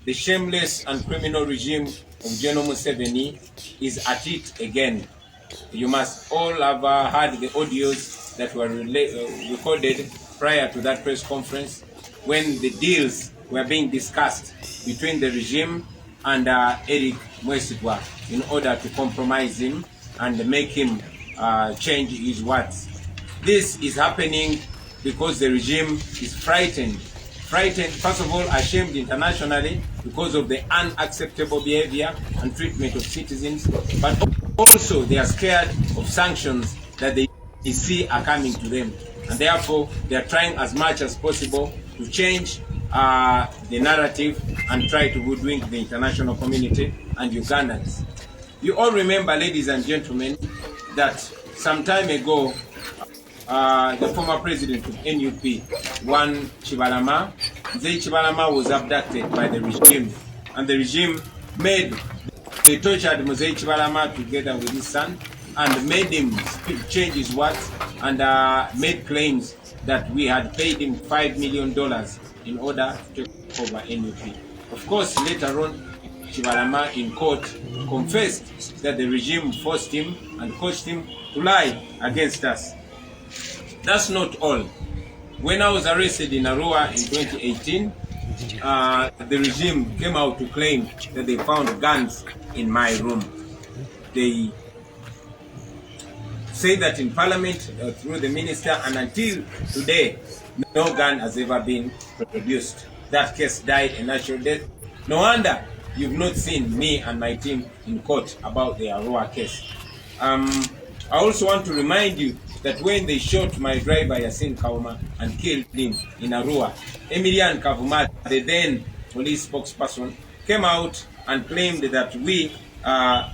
the shameless and criminal regime of General Museveni is at it again. You must all have heard the audios that were recorded prior to that press conference when the deals were being discussed between the regime and Mwesigwa in order to compromise him and make him change his words. This is happening because the regime is frightened, first of all, ashamed internationally because of the unacceptable behavior and treatment of citizens, but also they are scared of sanctions that they see are coming to them, and therefore they are trying as much as possible to change the narrative and try to hoodwink the international community and Ugandans. You all remember, ladies and gentlemen, that some time ago the former president of NUP, One Chibalama, Zay Chibalama, was abducted by the regime, and the regime they tortured Mzee Chibalama together with his son and made him change his words and made claims that we had paid him $5 million in order to take over NUP. Of course, later on, Chibalama in court confessed that the regime forced him and coached him to lie against us. That's not all. When I was arrested in Arua in 2018, the regime came out to claim that they found guns in my room. They say that in Parliament through the minister, and until today, no gun has ever been produced. That case died a natural death. No wonder you've not seen me and my team in court about the Arua case. I also want to remind you that when they shot my driver Yasin Kauma and killed him in Arua, Emilian Kavuma, the then police spokesperson, came out and claimed that we,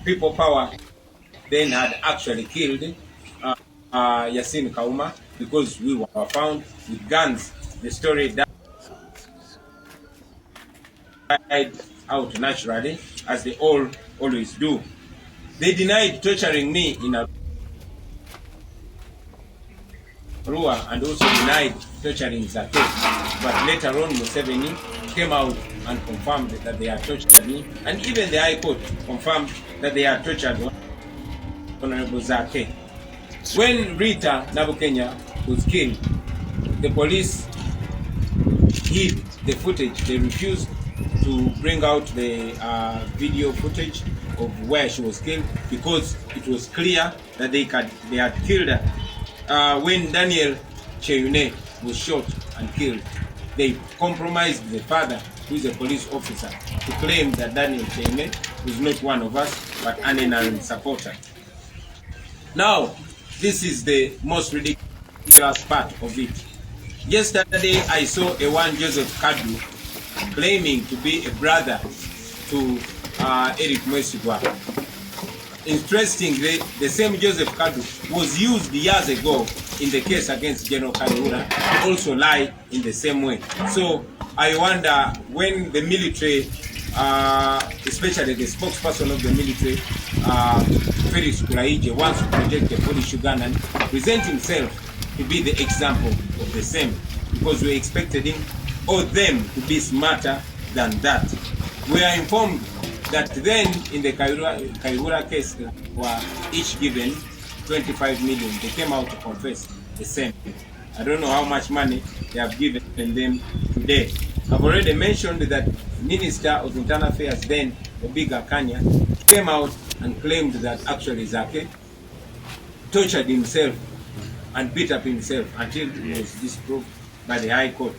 People Power, then had actually killed Yasin Kauma because we were found with guns. The story died out naturally, as they always do. They denied torturing me in Arua and also denied torturing Zake. But later on, Museveni came out and confirmed that they had tortured me, and even the High Court confirmed that they had tortured Honorable Zake. When Rita Nabukenya was killed, the police hid the footage. They refused to bring out the video footage of where she was killed because it was clear that they had killed her. When Daniel Cheyune was shot and killed, they compromised the father, who is a police officer, to claim that Daniel Cheyune was not one of us, but an NRM supporter. Now, this is the most ridiculous part of it. Yesterday, I saw a one Joseph Kadu claiming to be a brother to Eric Mwesigwa. Interestingly, the same Joseph Kadu was used years ago in the case against General Kayihura to also lie in the same way. So I wonder when the military, especially the spokesperson of the military, Felix Kulaije, wants to project a Polish Ugandan, present himself to be the example of the same, because we expected him or them to be smarter than that. We are informed that then in the Kayihura case, they were each given 25 million. They came out to confess the same. I don't know how much money they have given them today. I've already mentioned that Minister of Internal Affairs then, Bobi Kanya, came out and claimed that actually Zake tortured himself and beat up himself until it was disproved by the High Court.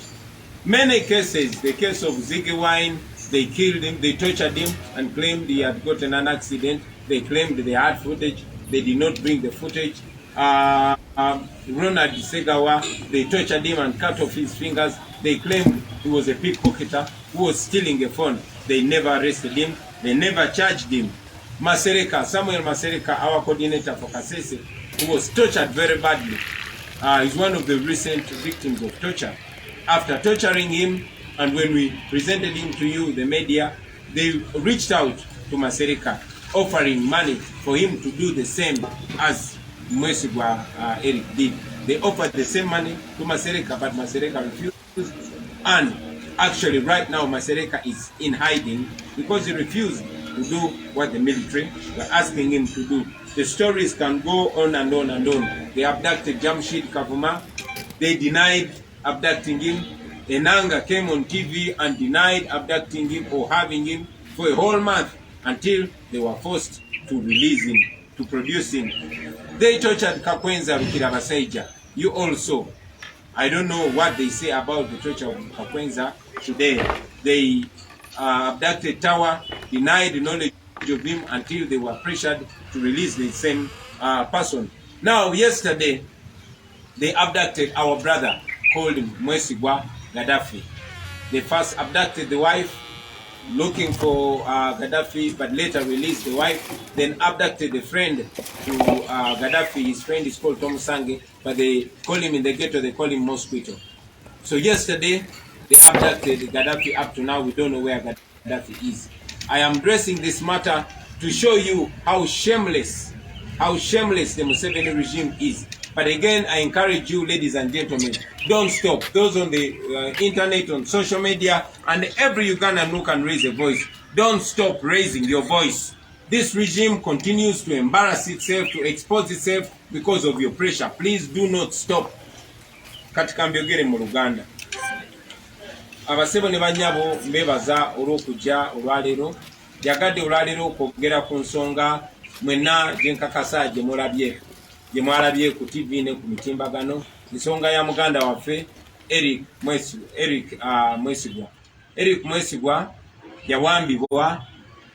Many cases, the case of Ziggy Wine, they killed him, they tortured him and claimed he had gotten an accident. They claimed they had footage. They did not bring the footage. Ronald Segawa, they tortured him and cut off his fingers. They claimed he was a pickpocketer who was stealing a phone. They never arrested him. They never charged him. Masereka, Samuel Masereka, our coordinator for Kasese, who was tortured very badly, is one of the recent victims of torture. After torturing him, and when we presented him to you, the media, they reached out to Masereka, offering money for him to do the same as Mwesigwa Eric did. They offered the same money to Masereka, but Masereka refused. And Actually, right now, Masereka is in hiding because he refused to do what the military were asking him to do. The stories can go on and on and on. They abducted Jamshid Kavuma. They denied abducting him. Enanga came on TV and denied abducting him or having him for a whole month until they were forced to release him, to produce him. They tortured Kakwenza Rukirabaseja. You also. I don't know what they say about the torture of Kakwenza today. They abducted Tower, denied knowledge of him until they were pressured to release the same person. Now, yesterday, they abducted our brother called Mwesigwa Gaddafi. They first abducted the wife, looking for Gaddafi, but later released the wife, then abducted the friend to Gaddafi. His friend is called Kunsonga, but they call him in the ghetto, they call him Mosquito. So yesterday, they abducted Gaddafi. Up to now, we don't know where Gaddafi is. I am addressing this matter to show you how shameless the Museveni regime is. But again, I encourage you, ladies and gentlemen, don't stop. Those on the internet, on social media, and every Ugandan who can raise a voice, don't stop raising your voice. This regime continues to embarrass itself, to expose itself because of your pressure. Please do not stop. Katika mbyogere mu Luganda. Abasebo ne banyabo mbebaza olw'okujja olwaleero. Yagadde olwaleero okwogera ku nsonga mwenna gye nkakasa gye mwalabye ku TV ne ku mitimbagano, ensonga ya muganda waffe Eric Mwesigwa. Eric Mwesigwa yawambibwa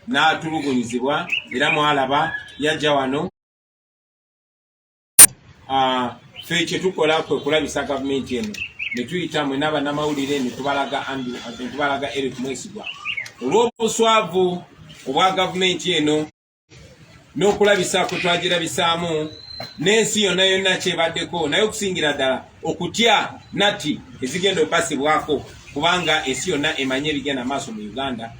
n'atulugunyizibwa era mwalaba yajja wano. Ffe kye tukola kwe kulabisa gavumenti eno ne tuyita mwe n'abannamawulire ne tubalaga Eric Mwesigwa olw'obuswavu obwa gavumenti eno n'okulabisa kwe twagirabisaamu n'ensi yonna kyebaddeko, naye okusingira ddala okutya nati ezigenda okukasibwako kubanga ensi yonna emanye ebigenda maaso mu Uganda.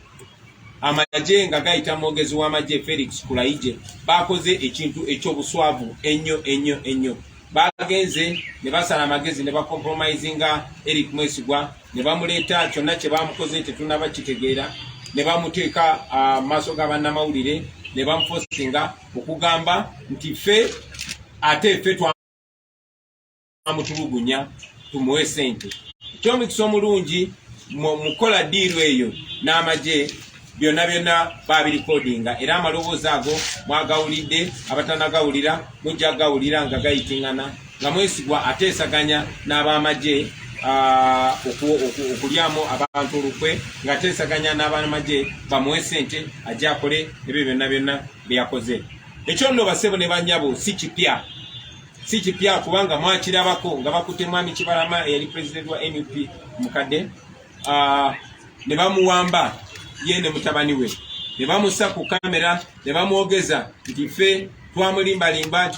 Amagye nga gayita mwogezi w'amagye Felix Kulayije bakoze ekintu eky'obuswavu ennyo. Bagenze ne basala amagezi ne bakompromisinga Eric Mwesigwa ne bamuleeta kyonna kye bamukoze tetunaba kitegeera, ne bamuteeka maaso g'abannamawulire ne bamufosinga okugamba nti ffe ate ffe twamutulugunya tumuwe sente. Eky'omukisa omulungi mukola diiru eyo n'amagye byonna babirikodinga era amaloboozi ago mwagawulidde, abatanagawulira mujja gawulira nga gayitingana nga Mwesigwa ateesaganya n'abamagye okulyamu abantu olukwe, nga ateesaganya n'abamagye bamuwe sente ajja akole ebyo byonna byakoze. Ekyo nno basebo ne banyabo si kipya kubanga mwakirabako nga bakutte Mwami Kibalama eyali president wa NUP mukadde, ne bamuwamba ye ne mutabani we, ne bamussa ku kamera ne bamwogeza nti ffe twamulimbalimba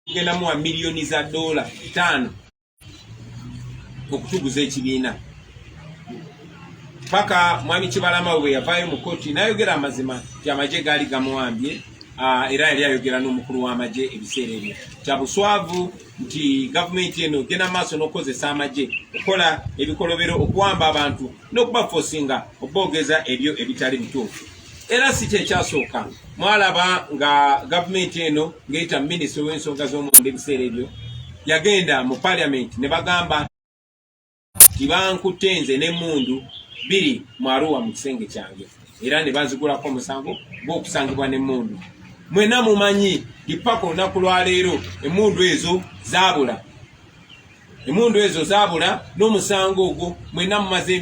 tugenda muwa miliyoni za $5 okutuguza ekibiina. Paka Mwami Kibalama we yavaayo mu kooti n'ayogera amazima nti amagye gaali gamuwambye, era yali ayogera n'omukulu w'amagye ebiseera ebyo. Kya buswavu nti gavumenti eno genda maaso n'okozesa amagye okukola ebikolobero okuwamba abantu n'okubafosinga okuboogeza ebyo ebitali bituufu. Era si kyekyasooka, mwalaba nga gavumenti eno ng'eyita minisitule w'ensonga z'omwenge ebiseera ebyo yagenda mu parliament ne bagamba nti bankutte nze n'emmundu biri mu Arua mu kisenge kyange, era ne bazigulako omusango gw'okusangibwa n'emmundu. Mwenna mumanyi nti paka olunaku lwaleero emmundu ezo zaabula n'omusango ogwo mwenna mumaze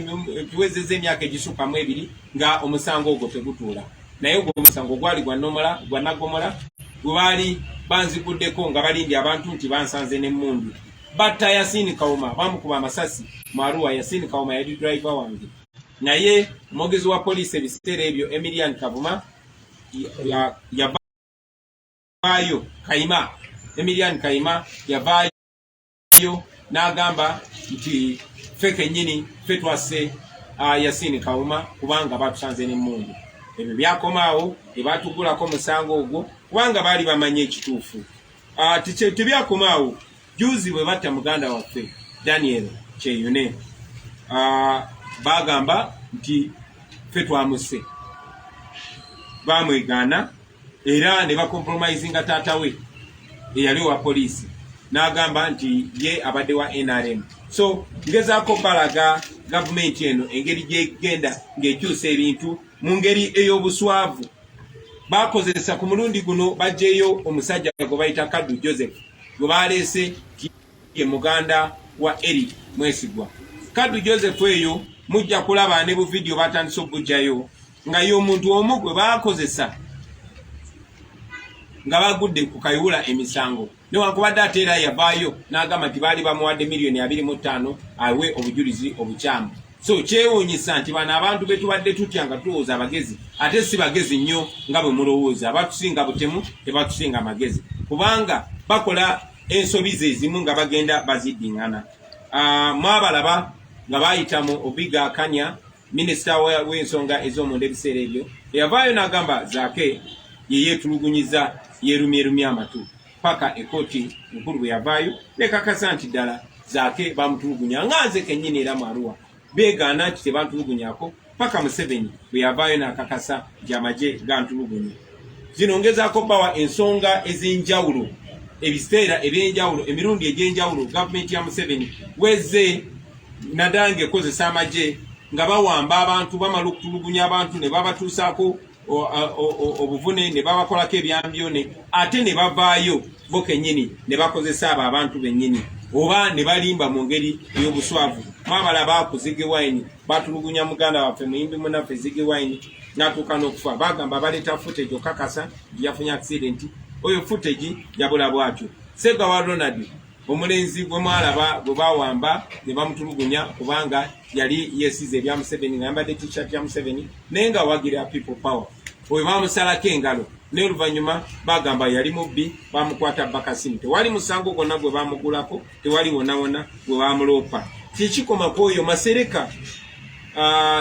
tuwezezza emyaka egisukka mu 2 nga omusango ogwo tegutuula. Naye ogwo omusango gwali gwa nagomola gwe baali banziguddeko nga balindi abantu nti bansanze n'emmundu. Batta Yasini Kawuma bamukuba amasasi mu Arua. Yasini Kawuma yali driver wange, naye omwogezi wa poliisi ebiseera ebyo Emilian Kavuma yavaayo Kayima. Emilian Kayima yavaayo n'agamba nti ffe kennyini ffe twasse Yasini Kawuma kubanga batusanze n'emmundu. Ebyo byakomaawo ebatugulako musango ogwo kubanga baali bamanye ekituufu. Tebyakomaawo juzi bwe batta muganda waffe Daniel Cheyune. bagamba nti ffe twamuse bamwegana era ne bakompromisinga taata we eyali wa poliisi n'agamba nti ye abadde wa NRM. So ngezaako balaga gavumenti eno engeri gyegenda ng'ekyusa ebintu mu ngeri ey'obuswavu. Bakozesa ku mulundi guno baggyeyo omusajja gwe bayita Kaddu Joseph gwe baleese ye muganda wa Eric Mwesigwa. Kaddu Joseph eyo mujja kulaba ne bu video batandise okugjayo nga y'omuntu omu gwe bakozesa nga bagudde ku kayula emisango newankubadde ate era yavaayo n'agamba nti baali bamuwadde $25,000 awe obujulizi obukyamu. So kyewuunyisa nti bano abantu betubadde tutya nga tulowooza abagezi ate si bagezi nnyo nga bwe mulowooza. Abatusinga butemu tebatusinga magezi kubanga bakola ensobi ze ezimu nga bagenda baziddingana. Mwabalaba nga bayita mu Obiga Kanya minisita w'ensonga ez'omunda ebiseera ebyo eyavaayo n'agamba zaake yeyeetulugunyiza yerumyerumya amatu paka ekooti enkulu bwe yavaayo nekakasa nti ddala zaake bamutulugunya nga nze kennyini era Mwaruwa beegaana nti tebantulugunyako paka Museveni bwe yavaayo n'akakasa nti amagye gantulugunye. Zino ngezaako bawa ensonga ez'enjawulo ebiseera eby'enjawulo emirundi egy'enjawulo gavumenti ya Museveni wezze naddala ng'ekozesa amagye nga bawamba abantu bamala okutulugunya abantu ne babatuusaako obuvune ne babakolako ebyambyone ate ne bavaayo bo kennyini ne bakozesa abo abantu bennyini oba ne balimba mu ngeri ey'obuswavu. Mwabalaba ku Ziggy Wine batulugunya muganda waffe muyimbi munaffe Ziggy Wine n'atuuka n'okufa. Bagamba baleeta footage okakasa yafunye accident. Oyo footage yabula bwatyo. Ssegawa Ronald omulenzi gwe mwalaba gwe bawamba ne bamutulugunya kubanga yali yesize ebya Museveni nga yambadde t-shirt ya Museveni naye nga wagira people power. Oyo bamusalako engalo n'oluvannyuma bagamba yali mubbi bamukwata bakasimu. Tewali musango gwonna gwe bamugulako, tewali wonna gwe bamuloopa. Kikikoma kwoyo Masereka,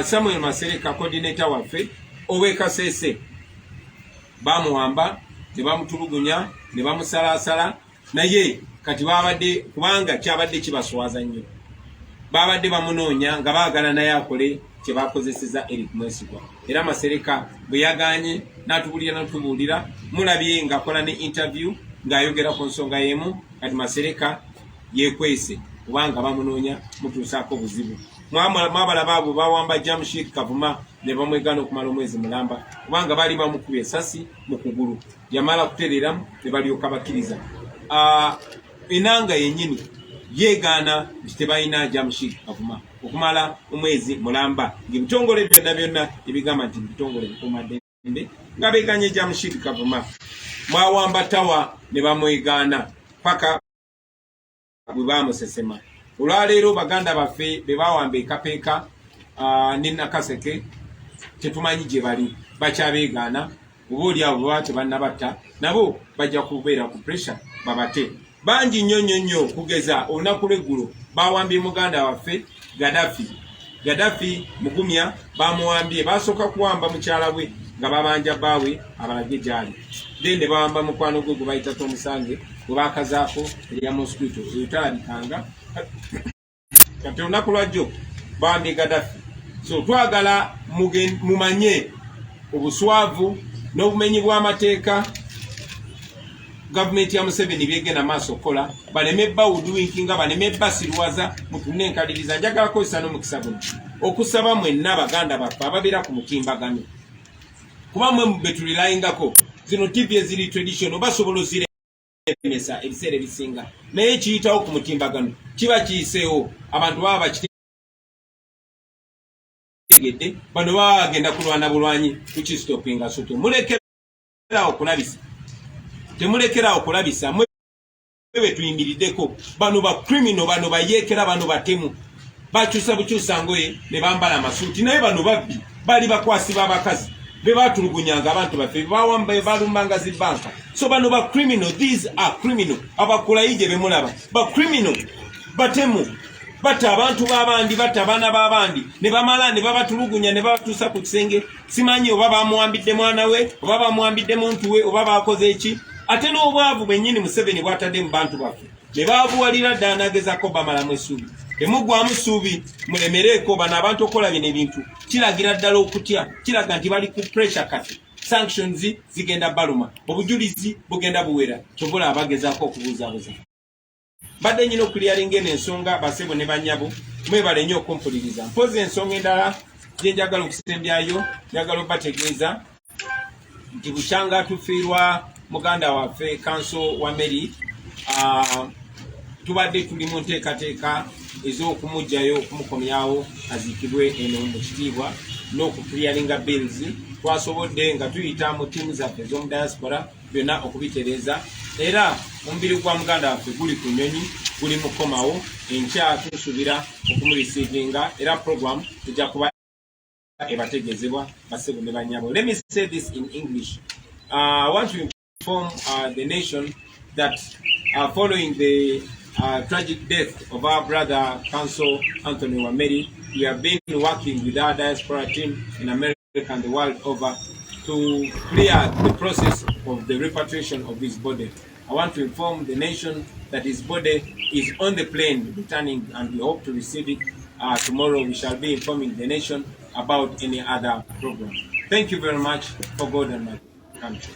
Samuel Masereka coordinator waffe ow'e Kasese bamuwamba ne bamutulugunya ne bamusalaasala naye kati babadde kubanga kyabadde kibaswaza nnyo babadde bamunoonya nga baagala naye akole kye bakozeseza Eric Mwesigwa. Era Masereka bwe yaganye n'atubuulira mulabye ng'akola ne interview ng'ayogera ku nsonga y'emu. Kati Masereka yeekwese kubanga bamunoonya mutuusaako buzibu. Mwabalaba abo bawamba Jamshid Kavuma ne bamwegana okumala omwezi mulamba kubanga baali bamukubye essasi mu kugulu yamala kutereeramu ne balyoka bakkiriza. Enanga yennyini yeegaana nti tebalina Jamshid Kavuma okumala omwezi mulamba ng'ebitongole byonna ebigamba nti ebitongole bikuumaddembe nga beeganye Jamshid Kavuma. Mwawamba tawa ne bamwegaana paka bwe bamusesema. Olwaleero baganda baffe be bawamba ekapeeka ne Nakaseke tetumanyi gye bali bakyabeegaana oba oli abo baba tebannabatta nabo bajja kubeera ku pressure babate. Bangi nnyo kugeza olunaku lw'eggulo bawambye muganda waffe Gaddafi Mugumya bamuwambye basooka kuwamba mukyala we nga babanja bbaawe abalage gyali ne bawamba mukwano gwe gwe bayita Tomusange gwe bakazaako erya mosquito eyotalabikanga kati olunaku lwajjo bawambye Gaddafi. So twagala mumanye obuswavu n'obumenyi bw'amateeka gavumenti ya Museveni byegenda maaso kola baleme bawudwinkinga baleme basirwaza mutune enkaliriza. Njagala kozesa n'omukisa guno okusaba mwenna baganda baffe ababeera ku mutimbagano kuba mwe betulilayingako zino TV eziri traditional basobola oziremesa ebiseera ebisinga naye kiyitawo ku mutimbagano kiba kiyiseewo abantu baba bakitegedde bano baba bagenda kulwana bulwanyi tukistopinga. So temulekerawo kulabisa mwe betuyimiriddeko bano ba criminal bano bayeekera bano batemu bakyusa bukyusa ngoye ne bambala amasuuti naye bano babbi bali bakwasi b'abakazi be batulugunyanga abantu baffe bawamba balumbanga zibbanka. So bano ba criminal, these are criminal. Abakulayije be mulaba ba criminal batemu batta abantu b'abandi batta abaana b'abandi ne bamala ne babatulugunya ne babatuusa ku kisenge. Simanyi oba bamuwambidde mwana we oba bamuwambidde muntu we oba bakoze eki. Ate n'obwavu bennyini Museveni bw'atadde mu bantu baffe ne baabuwalira ddala n'agezaako bamalamu essuubi. temugwamu ssuubi mulemereko bano abantu okola bino ebintu kiragira ddala okutya kiraga nti bali ku pressure kati sanctions zigenda baluma obujulizi bugenda buwera kyobola abagezaako okubuuzabuza badde nyina okuliyalinga eno ensonga basebo ne banyabo mwebale nnyo okumpuliriza mpozi ensonga endala gye njagala okusembyayo njagala obategeeza nti bukyanga tufiirwa muganda waffe kanso wa Mary tubadde tuli mu nteekateeka ez'okumugjayo okumukomyawo aziikibwe eno mu kitiibwa n'okukliyaringa bills twasobodde nga tuyita mu ttiimu zaffe ez'omu diaspora byonna okubitereeza era omubiri gwa muganda waffe guli ku nnyonyi guli mu kukomawo enkya tusuubira okumurisiivinga era program ejja kuba ebategeezebwa basebo ne bannyabo. Let me say this in English. I want to inform the nation that following the tragic death of our brother Council Anthony Wameri, we have been working with our diaspora team in America and the world over to clear the process of the repatriation of his body. I want to inform the nation that his body is on the plane returning and we hope to receive it tomorrow. We shall be informing the nation about any other program. Thank you very much for God and my country.